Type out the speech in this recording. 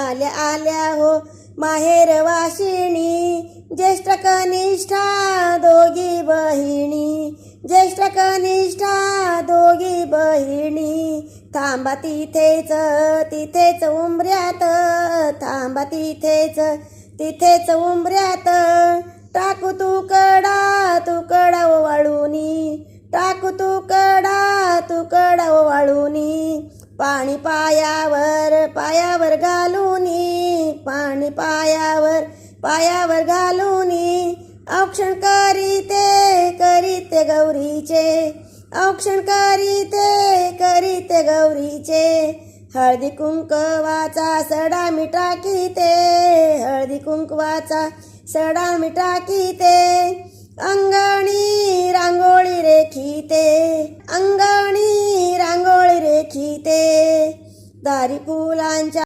आल्या आल्या हो माहेर वाशिणी, ज्येष्ठ कनिष्ठा दोघी बहिणी, ज्येष्ठ कनिष्ठा दोघी बहिणी. थांबा तिथेच तिथेच उंबऱ्यात, थांबा तिथेच तिथेच उंबऱ्यात. टाकू तुकडा वाळूनी, टाकू तुकडा वाळूनी. पाणी पायावर घालूनी, पाणी पायावर घालूनी. औक्षण करीते गौरीचे, औक्षण करीते गौरीचे. हळदी कुंकवाचा सडा मी टाकीते, हळदी कुंकवाचा सडा मी टाकीते. अंगणी रांगोळी रेखीते, अंगणी रांगोळी रेखीते. दारी फुलांच्या